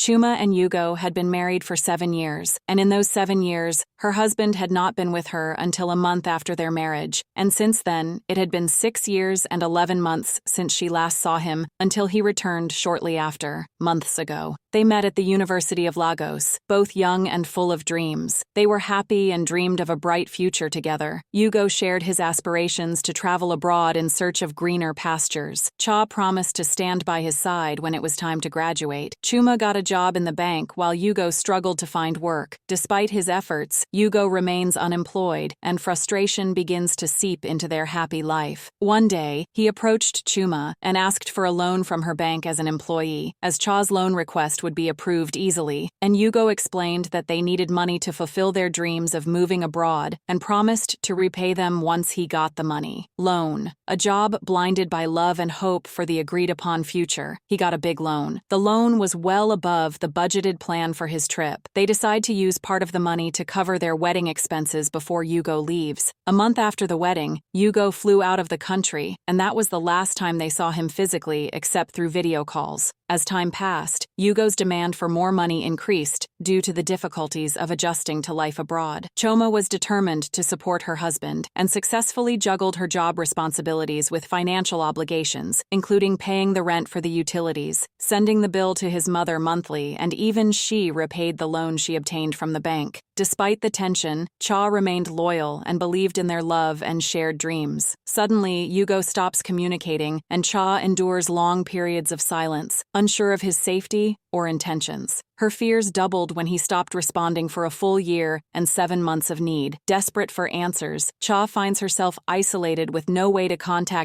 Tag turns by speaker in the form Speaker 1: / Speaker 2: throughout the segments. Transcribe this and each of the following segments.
Speaker 1: Chuma and Yugo had been married for 7 years, and in those 7 years, her husband had not been with her until a month after their marriage, and since then, it had been 6 years and 11 months since she last saw him until he returned shortly after, months ago. They met at the University of Lagos, both young and full of dreams. They were happy and dreamed of a bright future together. Yugo shared his aspirations to travel abroad in search of greener pastures. Cha promised to stand by his side when it was time to graduate. Chuma got a job in the bank while Yugo struggled to find work. Despite his efforts, Yugo remains unemployed, and frustration begins to seep into their happy life. One day, he approached Chuma and asked for a loan from her bank as an employee, as Cha's loan request would be approved easily, and Yugo explained that they needed money to fulfill their dreams of moving abroad and promised to repay them once he got the money. Loan. A job blinded by love and hope for the agreed-upon future. He got a big loan. The loan was well above the budgeted plan for his trip. They decide to use part of the money to cover their wedding expenses before Yugo leaves. A month after the wedding, Yugo flew out of the country, and that was the last time they saw him physically except through video calls. As time passed, Yugo's demand for more money increased due to the difficulties of adjusting to life abroad. Choma was determined to support her husband and successfully juggled her job responsibilities with financial obligations, including paying the rent for the utilities, sending the bill to his mother monthly, and even she repaid the loan she obtained from the bank. Despite the tension, Cha remained loyal and believed in their love and shared dreams. Suddenly, Yugo stops communicating, and Cha endures long periods of silence, unsure of his safety or intentions. Her fears doubled when he stopped responding for a full year and 7 months of need. Desperate for answers, Cha finds herself isolated with no way to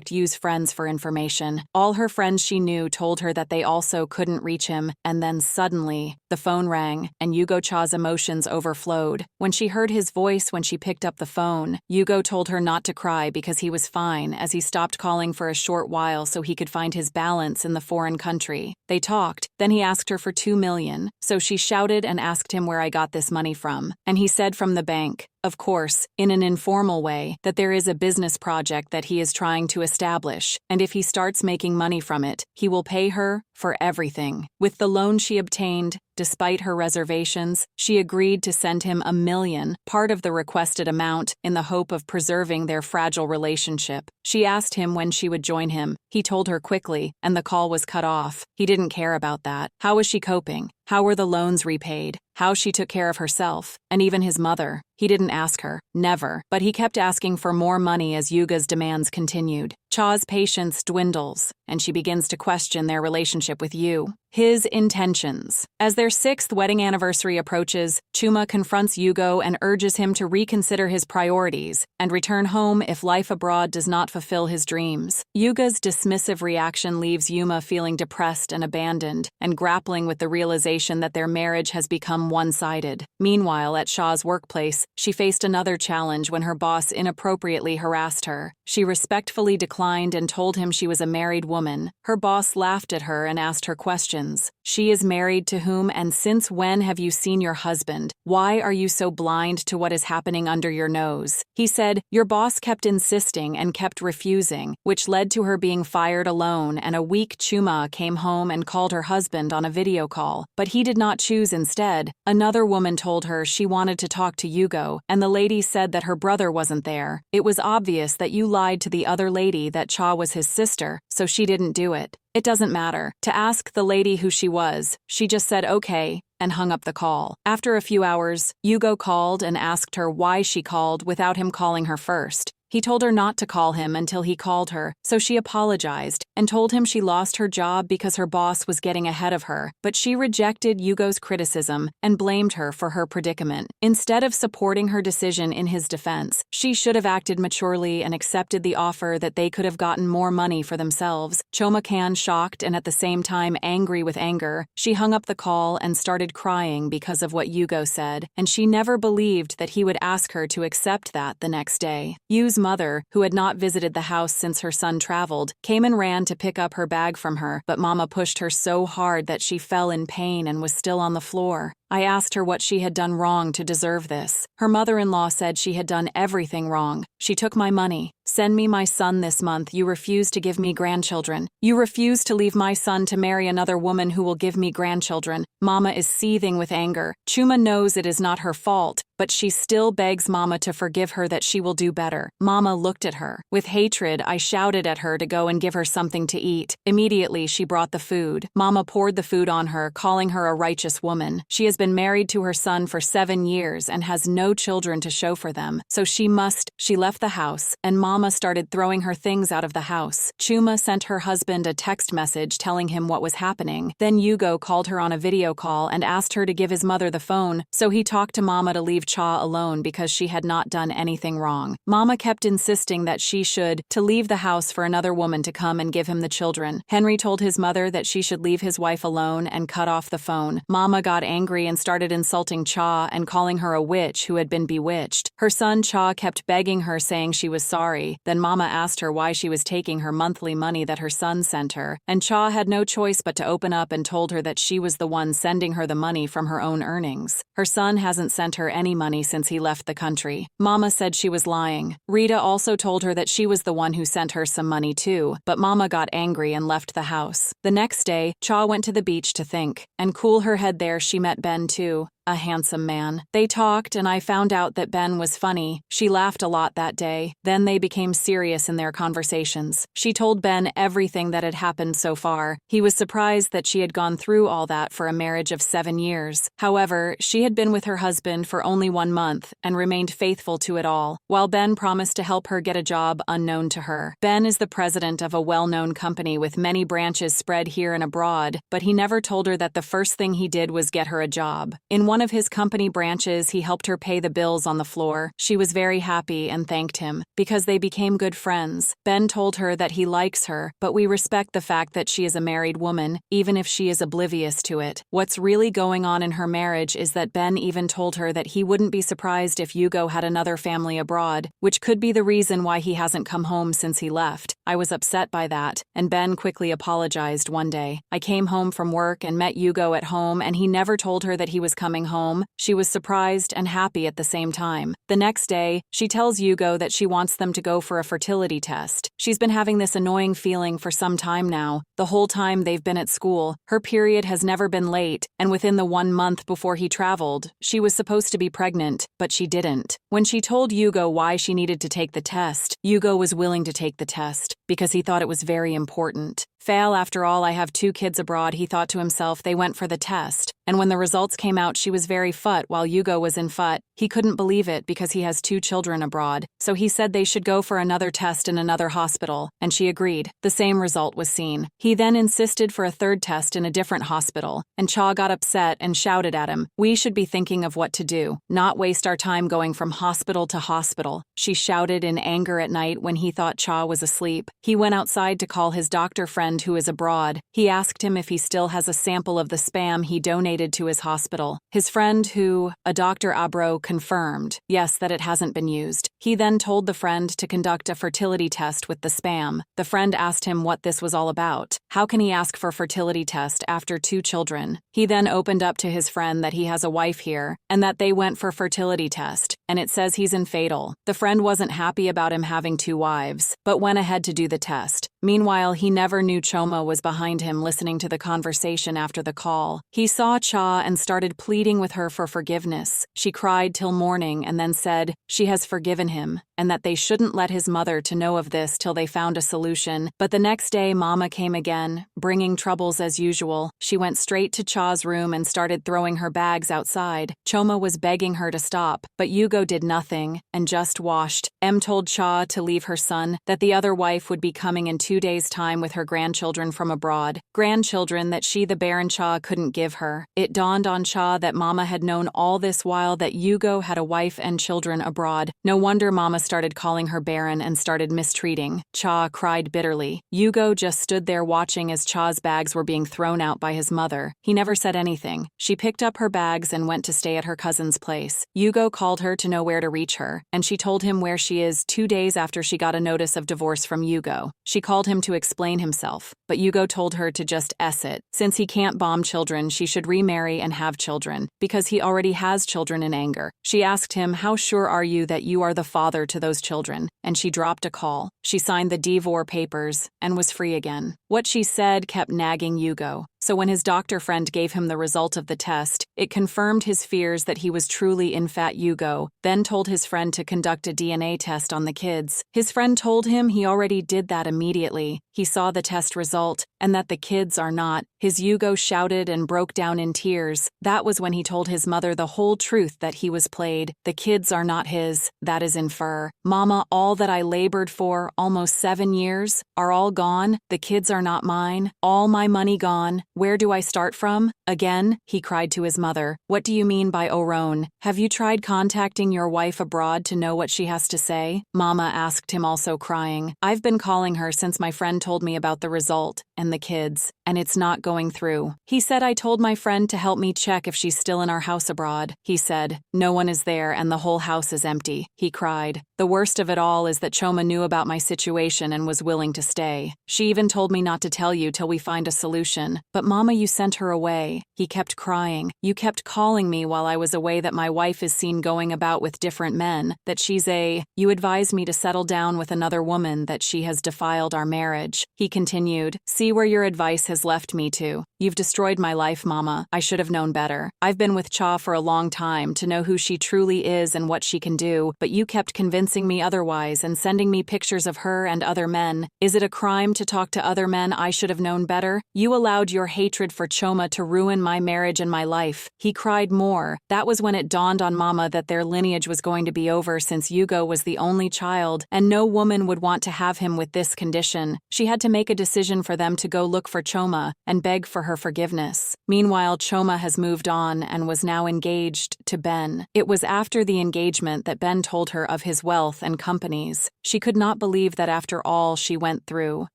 Speaker 1: use friends for information. All her friends she knew told her that they also couldn't reach him, and then suddenly, the phone rang, and Yugo Cha's emotions overflowed. When she heard his voice when she picked up the phone, Yugo told her not to cry because he was fine, as he stopped calling for a short while so he could find his balance in the foreign country. They talked, then he asked her for $2 million, so she shouted and asked him where I got this money from, and he said from the bank. Of course, in an informal way, that there is a business project that he is trying to establish, and if he starts making money from it, he will pay her for everything. With the loan she obtained, despite her reservations, she agreed to send him $1 million, part of the requested amount, in the hope of preserving their fragile relationship. She asked him when she would join him. He told her quickly, and the call was cut off. He didn't care about that. How was she coping? How were the loans repaid? How she took care of herself, and even his mother. He didn't ask her, never, but he kept asking for more money as Yuga's demands continued. Cha's patience dwindles, and she begins to question their relationship with Yu. His intentions. As their 6th wedding anniversary approaches, Chuma confronts Yugo and urges him to reconsider his priorities and return home if life abroad does not fulfill his dreams. Yuga's dismissive reaction leaves Yuma feeling depressed and abandoned, and grappling with the realization that their marriage has become one-sided. Meanwhile, at Cha's workplace, she faced another challenge when her boss inappropriately harassed her. She respectfully declined and told him she was a married woman. Her boss laughed at her and asked her questions. She is married to whom, and since when have you seen your husband? Why are you so blind to what is happening under your nose? He said, your boss kept insisting and kept refusing, which led to her being fired alone, and a weak Chuma came home and called her husband on a video call, but he did not choose instead. Another woman told her she wanted to talk to Yugo, and the lady said that her brother wasn't there. It was obvious that you lied to the other lady that Cha was his sister, so she didn't do it. It doesn't matter. To ask the lady who she was, she just said okay, and hung up the call. After a few hours, Yugo called and asked her why she called without him calling her first. He told her not to call him until he called her, so she apologized and told him she lost her job because her boss was getting ahead of her, but she rejected Yugo's criticism and blamed her for her predicament. Instead of supporting her decision in his defense, she should have acted maturely and accepted the offer that they could have gotten more money for themselves. Choma-kan, shocked and at the same time angry with anger, she hung up the call and started crying because of what Yugo said, and she never believed that he would ask her to accept that the next day. Yu's mother, who had not visited the house since her son traveled, came and ran to pick up her bag from her, but Mama pushed her so hard that she fell in pain and was still on the floor. I asked her what she had done wrong to deserve this. Her mother-in-law said she had done everything wrong. She took my money. Send me my son this month. You refuse to give me grandchildren. You refuse to leave my son to marry another woman who will give me grandchildren. Mama is seething with anger. Chuma knows it is not her fault, but she still begs Mama to forgive her, that she will do better. Mama looked at her. With hatred, I shouted at her to go and give her something to eat. Immediately, she brought the food. Mama poured the food on her, calling her a righteous woman. She has been married to her son for 7 years and has no children to show for them, so she left the house, and Mama started throwing her things out of the house. Chuma sent her husband a text message telling him what was happening. Then Yugo called her on a video call and asked her to give his mother the phone, so he talked to Mama to leave Cha alone because she had not done anything wrong. Mama kept insisting that she should to leave the house for another woman to come and give him the children. Henry told his mother that she should leave his wife alone and cut off the phone. Mama got angry and started insulting Cha and calling her a witch who had been bewitched. Her son Cha kept begging her, saying she was sorry. Then Mama asked her why she was taking her monthly money that her son sent her, and Cha had no choice but to open up and told her that she was the one sending her the money from her own earnings. Her son hasn't sent her any money since he left the country. Mama said she was lying. Rita also told her that she was the one who sent her some money too, but Mama got angry and left the house. The next day, Cha went to the beach to think and cool her head. There she met Ben too, a handsome man. They talked, and I found out that Ben was funny. She laughed a lot that day. Then they became serious in their conversations. She told Ben everything that had happened so far. He was surprised that she had gone through all that for a marriage of 7 years. However, she had been with her husband for only 1 month and remained faithful to it all, while Ben promised to help her get a job unknown to her. Ben is the president of a well-known company with many branches spread here and abroad, but he never told her that the first thing he did was get her a job. In one of his company branches, he helped her pay the bills on the floor. She was very happy and thanked him, because they became good friends. Ben told her that he likes her, but we respect the fact that she is a married woman, even if she is oblivious to it. What's really going on in her marriage is that Ben even told her that he wouldn't be surprised if Yugo had another family abroad, which could be the reason why he hasn't come home since he left. I was upset by that, and Ben quickly apologized one day. I came home from work and met Yugo at home, and he never told her that he was coming home. She was surprised and happy at the same time. The next day, she tells Yugo that she wants them to go for a fertility test. She's been having this annoying feeling for some time now. The whole time they've been at school, her period has never been late, and within the 1 month before he traveled, she was supposed to be pregnant, but she didn't. When she told Yugo why she needed to take the test, Yugo was willing to take the test, because he thought it was very important. Fail, after all, I have 2 kids abroad, he thought to himself. They went for the test, and when the results came out, she was very fut while Yugo was in fut. He couldn't believe it because he has 2 children abroad, so he said they should go for another test in another hospital, and she agreed. The same result was seen. He then insisted for a 3rd test in a different hospital, and Cha got upset and shouted at him. We should be thinking of what to do, not waste our time going from hospital to hospital. She shouted in anger at night when he thought Cha was asleep. He went outside to call his doctor friend who is abroad. He asked him if he still has a sample of the spam he donated to his hospital. His friend who, a Dr. Abro, confirmed, yes, that it hasn't been used. He then told the friend to conduct a fertility test with the spam. The friend asked him what this was all about. How can he ask for a fertility test after 2 children? He then opened up to his friend that he has a wife here, and that they went for fertility test, and it says he's infertile. The friend wasn't happy about him having 2 wives, but went ahead to do the test. Meanwhile, he never knew Choma was behind him listening to the conversation after the call. He saw Cha and started pleading with her for forgiveness. She cried till morning and then said she has forgiven him and that they shouldn't let his mother to know of this till they found a solution. But the next day, Mama came again, bringing troubles as usual. She went straight to Cha's room and started throwing her bags outside. Choma was begging her to stop, but Yugo did nothing and just washed. Told Cha to leave her son, that the other wife would be coming in 2 days' time with her grandchildren from abroad. Grandchildren that she, the Baron Cha, couldn't give her. It dawned on Cha that Mama had known all this while that Yugo had a wife and children abroad. No wonder Mama started calling her Baron and started mistreating. Cha cried bitterly. Yugo just stood there watching as Cha's bags were being thrown out by his mother. He never said anything. She picked up her bags and went to stay at her cousin's place. Yugo called her to to know where to reach her, and she told him where she is 2 days after she got a notice of divorce from Yugo. She called him to explain himself, but Yugo told her to just ess it. Since he can't bomb children, she should remarry and have children, because he already has children in anger. She asked him, "How sure are you that you are the father to those children?" And she dropped a call. She signed the divorce papers and was free again. What she said kept nagging Yugo. So when his doctor friend gave him the result of the test, it confirmed his fears that he was truly in fat Yugo, then told his friend to conduct a DNA test on the kids. His friend told him he already did that immediately. He saw the test result, and that the kids are not. His Yugo shouted and broke down in tears. That was when he told his mother the whole truth that he was played. The kids are not his, that is infer. Mama, all that I labored for, almost 7 years, are all gone. The kids are not mine. All my money gone. Where do I start from? Again, he cried to his mother. What do you mean by Oron? Have you tried contacting your wife abroad to know what she has to say? Mama asked him, also crying. I've been calling her since my friend told me about the result and the kids, and it's not going through. He said I told my friend to help me check if she's still in our house abroad. He said, no one is there and the whole house is empty. He cried. The worst of it all is that Choma knew about my situation and was willing to stay. She even told me not to tell you till we find a solution. But Mama, you sent her away. He kept crying. You kept calling me while I was away that my wife is seen going about with different men, that you advised me to settle down with another woman, that she has defiled our marriage. He continued, see where your advice has left me to. You've destroyed my life, Mama. I should have known better. I've been with Cha for a long time to know who she truly is and what she can do, but you kept convincing me otherwise and sending me pictures of her and other men. Is it a crime to talk to other men? I should have known better. You allowed your hatred for Choma to ruin my marriage and my life. He cried more. That was when it dawned on Mama that their lineage was going to be over, since Yugo was the only child, and no woman would want to have him with this condition. She had to make a decision for them to go look for Choma and beg for her forgiveness. Meanwhile, Choma has moved on and was now engaged to Ben. It was after the engagement that Ben told her of his wealth and companies. She could not believe that after all she went through,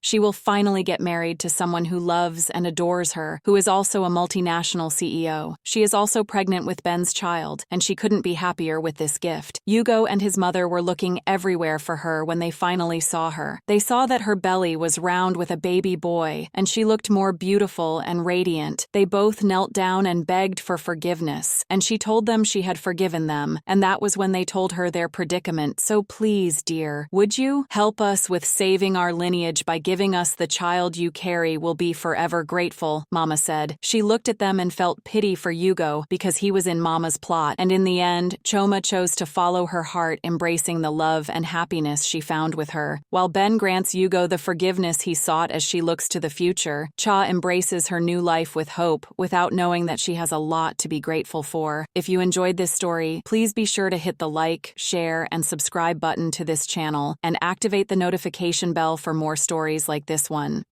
Speaker 1: she will finally get married to someone who loves and adores her, who is also a multinational CEO. She is also pregnant with Ben's child, and she couldn't be happier with this gift. Yugo and his mother were looking everywhere for her when they finally saw her. They saw that her belly was round with a baby boy, and she looked more beautiful and radiant. They both knelt down and begged for forgiveness, and she told them she had forgiven them, and that was when they told her their predicament. So please, dear, would you help us with saving our lineage by giving us the child you carry? Will be forever grateful, Mama said. She looked at them and felt pity for Yugo because he was in Mama's plot, and in the end, Choma chose to follow her heart, embracing the love and happiness she found with her. While Ben grants Yugo the forgiveness he sought as she looks to the future, Cha embraces her new life with hope, without knowing that she has a lot to be grateful for. If you enjoyed this story, please be sure to hit the like, share, and subscribe button to this channel, and activate the notification bell for more stories like this one.